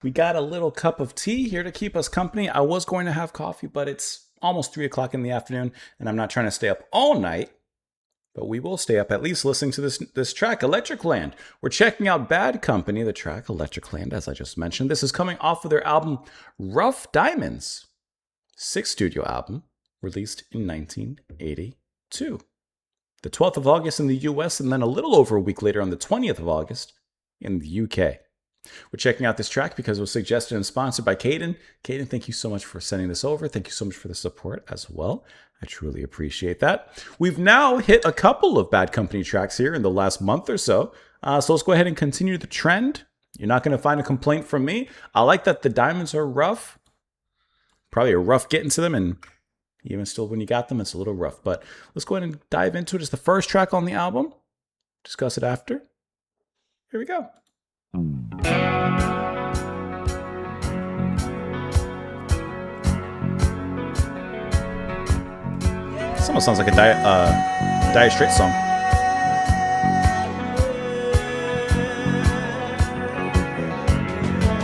We got a little cup of tea here to keep us company. I was going to have coffee, but it's almost 3 o'clock in the afternoon, and I'm not trying to stay up all night. But we will stay up at least listening to this track, Electricland. We're checking out Bad Company, the track Electricland, as I just mentioned. This is coming off of their album Rough Diamonds, 6th studio album, released in 1982. The 12th of August in the US, and then a little over a week later on the 20th of August in the UK. We're checking out this track because it was suggested and sponsored by Caden. Caden, thank you so much for sending this over. Thank you so much for the support as well. I truly appreciate that. We've now hit a couple of Bad Company tracks here in the last month or so. So let's go ahead and continue the trend. You're not going to find a complaint from me. I like that the diamonds are rough. Probably a rough getting to them, and even still when you got them, it's a little rough. But let's go ahead and dive into it. It's the first track on the album. Discuss it after. Here we go. This almost sounds like a Dire Straits song. I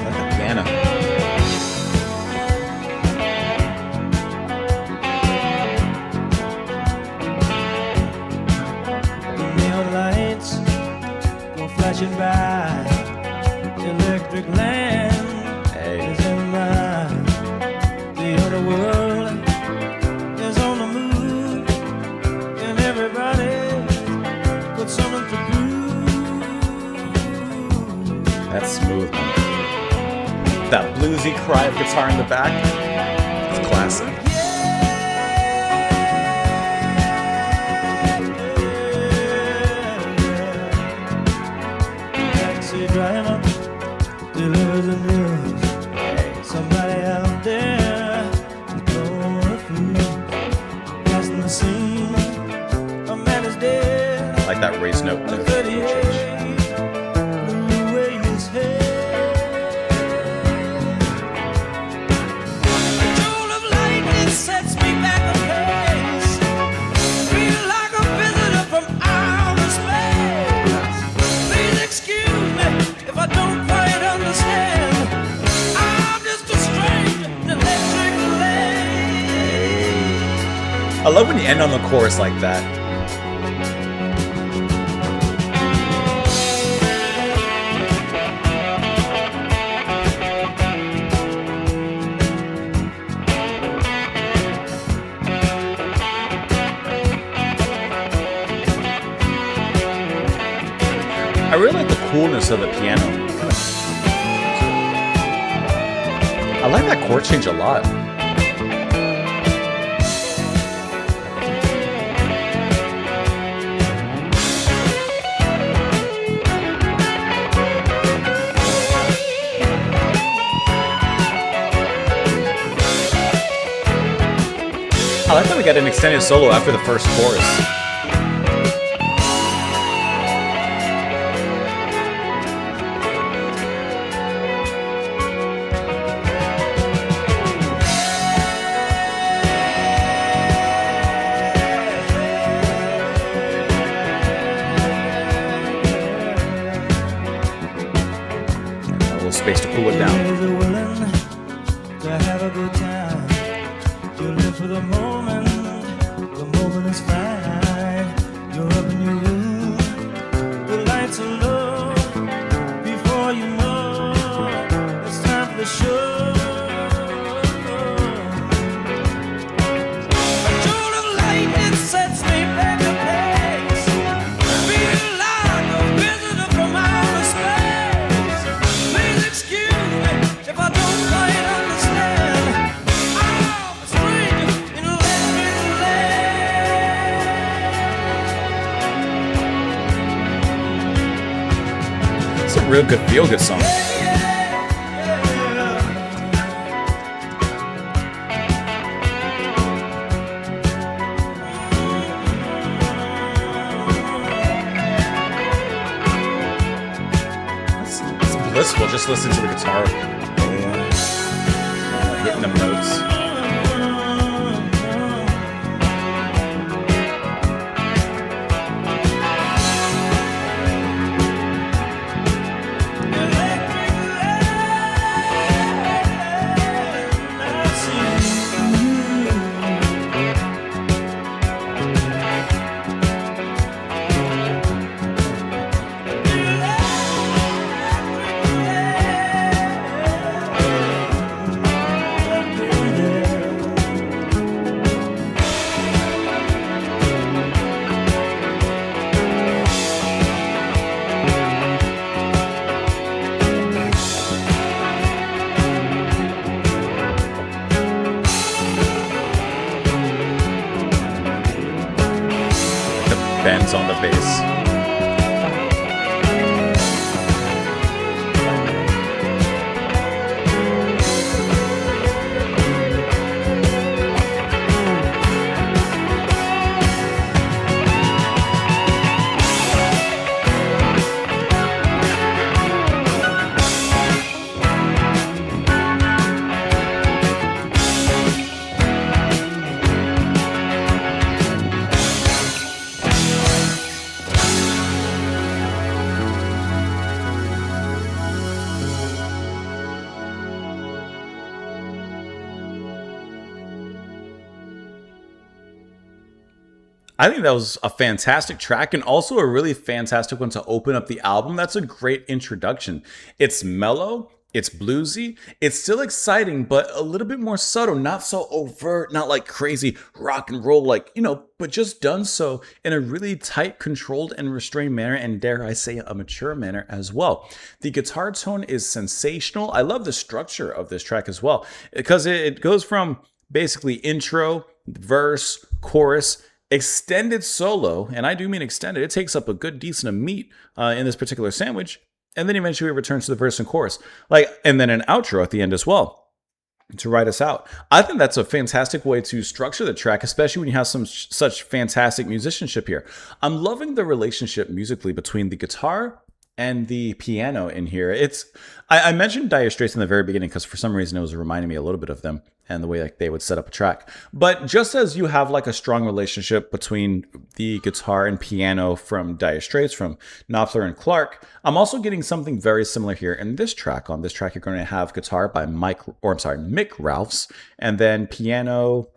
like the piano. The neon lights go flashing by. Electricland is in mind. The other world is on the move, and everybody got something to do. That's smooth. That bluesy cry of guitar in the back. It's classic. Taxi driver delivers the news. Somebody out there is blowing a fuse. Passing the scene, a man is dead. I like that raised note. A 38 blew away his head. A jolt of lightning sets me back a pace. Feel like a visitor from outer space. Please excuse me if I don't quite understand. I'm just a stranger in electric land. I love when you end on the chorus like that. I really like the coolness of the piano. I like that chord change a lot. I like that we got an extended solo after the first chorus. Space to cool it down. To have a good time, you live for the moment is fine. You're up in your room, the lights are low. Before you know, it's time for the show. A jolt of lightning sets me back a pace. Feel like a visitor from outer space. Please excuse me if I don't quite understand. I'm a stranger in electric land. It's a real good feel-good song. It's blissful. Just listen to the guitar hitting them notes. vibrations on the bass. I think that was a fantastic track and also a really fantastic one to open up the album. That's a great introduction. It's mellow, it's bluesy, it's still exciting, but a little bit more subtle, not so overt, not like crazy rock and roll, like, but just done so in a really tight, controlled, and restrained manner, and dare I say, a mature manner as well. The guitar tone is sensational. I love the structure of this track as well, because it goes from basically intro, verse, chorus, extended solo, and I do mean extended. It takes up a good decent of meat in this particular sandwich, and then eventually it returns to the verse and chorus, and then an outro at the end as well to write us out. I think that's a fantastic way to structure the track, especially when you have such fantastic musicianship here. I'm loving the relationship musically between the guitar and the piano in here. I mentioned Dire Straits in the very beginning because for some reason it was reminding me a little bit of them and the way they would set up a track. But just as you have a strong relationship between the guitar and piano from Dire Straits, from Knopfler and Clark, I'm also getting something very similar here in this track. On this track, you're going to have guitar by Mick Ralphs, and then piano,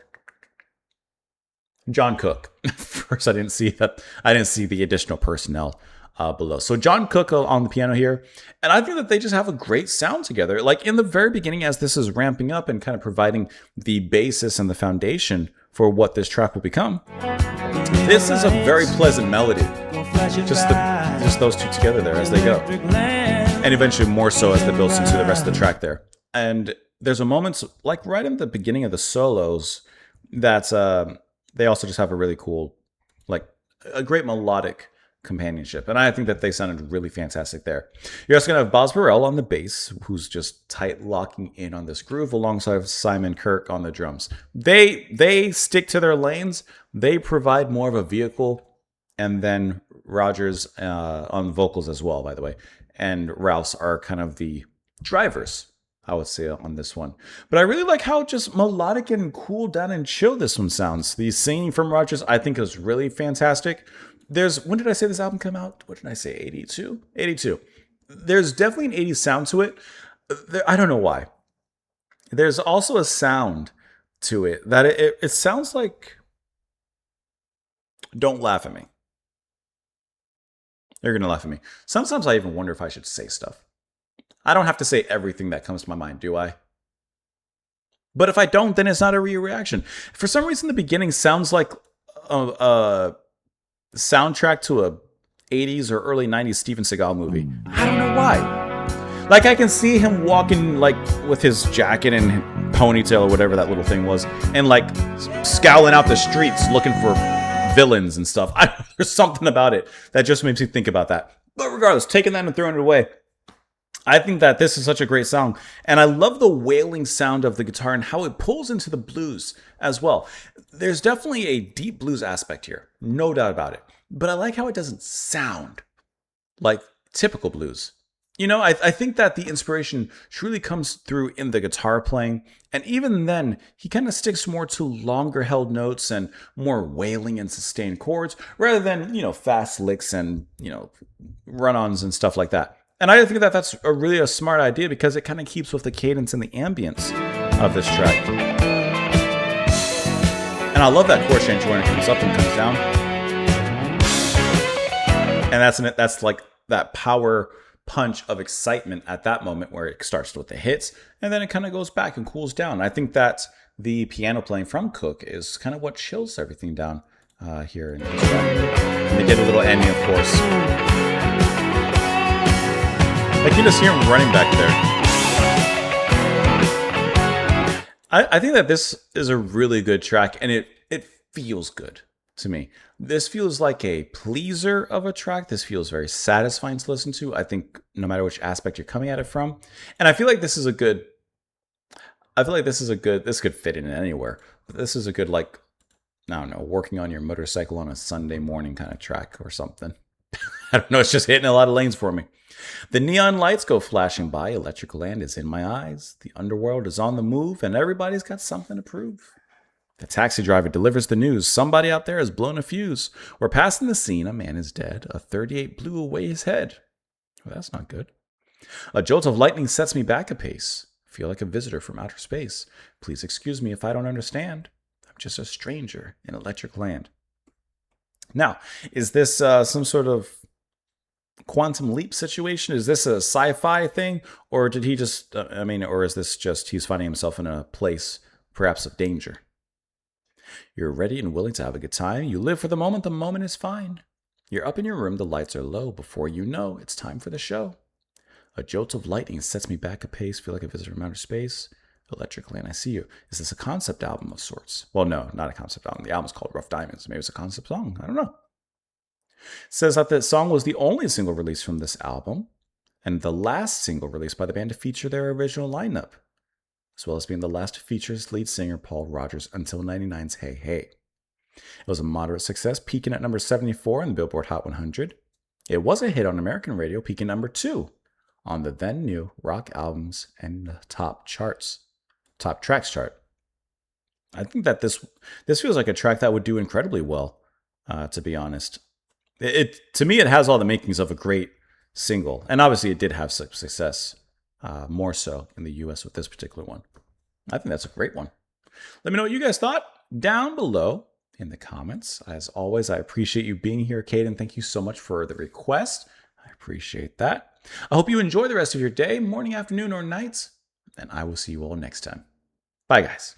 John Cook. First, I didn't see the additional personnel below. So John Cook on the piano here. And I think that they just have a great sound together. Like in the very beginning, as this is ramping up and kind of providing the basis and the foundation for what this track will become, this is a very pleasant melody. Just those two together there as they go. And eventually more so as it builds into the rest of the track there. And there's a moment, like right in the beginning of the solos, that they also just have a really cool, a great melodic companionship, and I think that they sounded really fantastic there. You're also gonna have Boz Burrell on the bass, who's just tight locking in on this groove alongside Simon Kirke on the drums. They stick to their lanes. They provide more of a vehicle, and then Rogers on vocals as well, by the way, and Rouse are kind of the drivers, I would say, on this one. But I really like how just melodic and cool down and chill this one sounds. The singing from Rogers, I think, is really fantastic. When did I say this album came out? What did I say? 82? 82. There's definitely an 80s sound to it. I don't know why. There's also a sound to it that it sounds like Don't Laugh at Me. You're going to laugh at me. Sometimes I even wonder if I should say stuff. I don't have to say everything that comes to my mind, do I? But if I don't, then it's not a reaction. For some reason, the beginning sounds like soundtrack to a 80s or early 90s Steven Seagal movie. I don't know why. I can see him walking with his jacket and ponytail or whatever that little thing was, and scowling out the streets looking for villains and stuff. There's something about it that just makes me think about that. But regardless, taking that and throwing it away, I think that this is such a great song, and I love the wailing sound of the guitar and how it pulls into the blues as well. There's definitely a deep blues aspect here, no doubt about it, but I like how it doesn't sound like typical blues. I think that the inspiration truly comes through in the guitar playing, and even then, he kind of sticks more to longer held notes and more wailing and sustained chords, rather than, fast licks and, run-ons and stuff like that. And I think that that's a smart idea because it kind of keeps with the cadence and the ambience of this track. And I love that chord change when it comes up and comes down. And that's like that power punch of excitement at that moment where it starts with the hits and then it kind of goes back and cools down. I think that the piano playing from Cook is kind of what chills everything down here in this track. And they get a little ending, of course. I can just hear him running back there. I think that this is a really good track, and it feels good to me. This feels like a pleaser of a track. This feels very satisfying to listen to. I think no matter which aspect you're coming at it from. And I feel like this is a good, this could fit in anywhere. But this is a good, like, I don't know, working on your motorcycle on a Sunday morning kind of track or something. I don't know, it's just hitting a lot of lanes for me. The neon lights go flashing by. Electricland is in my eyes. The underworld is on the move, and everybody's got something to prove. The taxi driver delivers the news. Somebody out there has blown a fuse. We're passing the scene. A man is dead. A 38 blew away his head. Well, that's not good. A jolt of lightning sets me back a pace. Feel like a visitor from outer space. Please excuse me if I don't understand. I'm just a stranger in Electric Land. Now, is this some sort of quantum leap situation? Is this a sci-fi thing? Or did he just, or is this just he's finding himself in a place perhaps of danger? You're ready and willing to have a good time. You live for the moment is fine. You're up in your room, the lights are low. Before you know, it's time for the show. A jolt of lightning sets me back a pace. Feel like a visitor from outer space. Electricland, I see you. Is this a concept album of sorts? Well, no, not a concept album. The album's called Rough Diamonds. Maybe it's a concept song. I don't know. Says that the song was the only single released from this album and the last single released by the band to feature their original lineup, as well as being the last to feature lead singer Paul Rodgers until 99's Hey Hey. It was a moderate success, peaking at number 74 in the Billboard Hot 100. It was a hit on American radio, peaking number 2 on the then new rock albums and top tracks chart. I think that this feels like a track that would do incredibly well, to be honest. To me, it has all the makings of a great single. And obviously, it did have success, more so in the US with this particular one. I think that's a great one. Let me know what you guys thought down below in the comments. As always, I appreciate you being here, Caden. Thank you so much for the request. I appreciate that. I hope you enjoy the rest of your day, morning, afternoon, or nights. And I will see you all next time. Bye, guys.